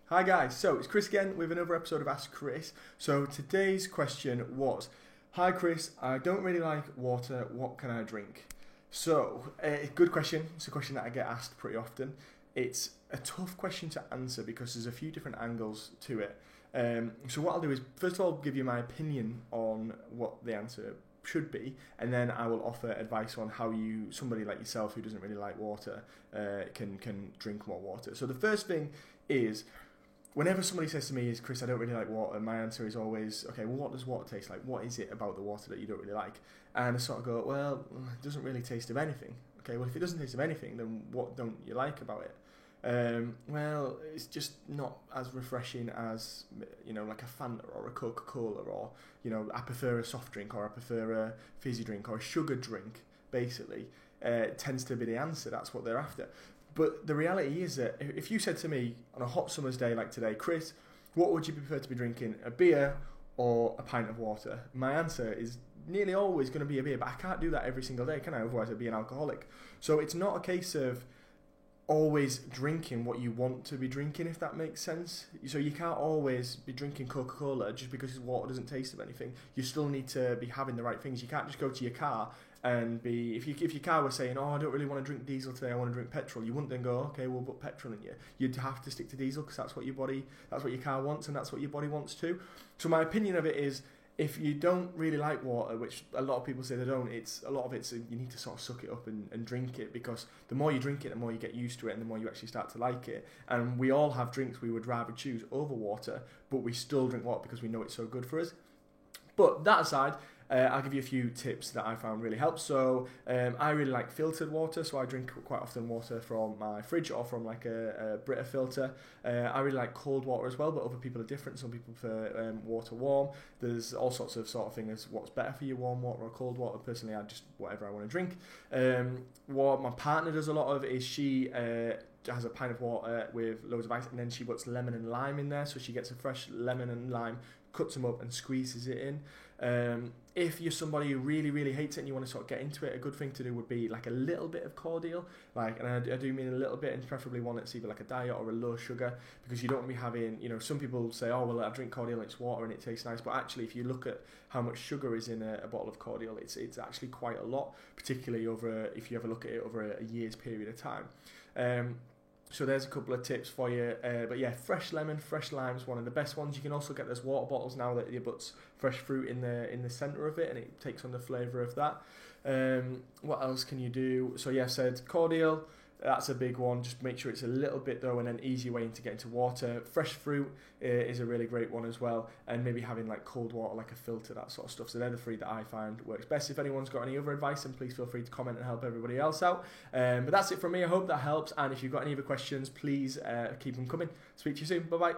Hi guys, so it's Chris again with another episode of Ask Chris. So today's question was, hi Chris, I don't really like water, what can I drink? So, good question. It's a question that I get asked pretty often. It's a tough question to answer because there's a few different angles to it. So what I'll do is, first of all, give you my opinion on what the answer should be, and then I will offer advice on how somebody like yourself who doesn't really like water, can drink more water. So the first thing is, whenever somebody says to me, "Is Chris, I don't really like water," my answer is always, okay, well, what does water taste like? What is it about the water that you don't really like? And I sort of go, well, it doesn't really taste of anything. Okay, well, if it doesn't taste of anything, then what don't you like about it? Well, it's just not as refreshing as, like a Fanta or a Coca-Cola, or, I prefer a soft drink, or I prefer a fizzy drink, or a sugar drink, basically. Tends to be the answer. That's what they're after. But the reality is that if you said to me on a hot summer's day like today, Chris, what would you prefer to be drinking, a beer or a pint of water? My answer is nearly always going to be a beer, but I can't do that every single day, can I? Otherwise I'd be an alcoholic. So it's not a case of always drinking what you want to be drinking, if that makes sense. So you can't always be drinking Coca-Cola just because water doesn't taste of anything. You still need to be having the right things. You can't just go to your car and if your car was saying, "Oh, I don't really want to drink diesel today, I want to drink petrol," you wouldn't then go, "Okay, we'll put petrol in you." You'd have to stick to diesel because that's what your car wants, and that's what your body wants too. So my opinion of it is, if you don't really like water, which a lot of people say they don't, you need to sort of suck it up and drink it, because the more you drink it, the more you get used to it, and the more you actually start to like it. And we all have drinks we would rather choose over water, but we still drink water because we know it's so good for us. But that aside, I'll give you a few tips that I found really help. So I really like filtered water, so I drink quite often water from my fridge or from like a Brita filter. I really like cold water as well, but other people are different. Some people prefer water warm. There's all sorts of thing as what's better for you, warm water or cold water. Personally, I just whatever I want to drink. What my partner does a lot of is she has a pint of water with loads of ice, and then she puts lemon and lime in there. So she gets a fresh lemon and lime, cuts them up and squeezes it in. If you're somebody who really, really hates it and you want to sort of get into it, a good thing to do would be like a little bit of cordial, and I do mean a little bit, and preferably one that's either like a diet or a low sugar, because you don't want to be having, some people say, "Oh, well, I drink cordial and it's water and it tastes nice," but actually if you look at how much sugar is in a bottle of cordial, it's actually quite a lot, particularly if you ever look at it over a year's period of time. So there's a couple of tips for you. But yeah, fresh lemon, fresh lime is one of the best ones. You can also get those water bottles now that you put fresh fruit in the centre of it, and it takes on the flavour of that. What else can you do? So yeah, I said cordial. That's a big one. Just make sure it's a little bit though, and an easy way to get into water. Fresh fruit is a really great one as well, and maybe having like cold water, like a filter, that sort of stuff. So they're the three that I find works best. If anyone's got any other advice, then please feel free to comment and help everybody else out. But that's it from me. I hope that helps, and if you've got any other questions, please keep them coming. Speak to you soon. Bye bye.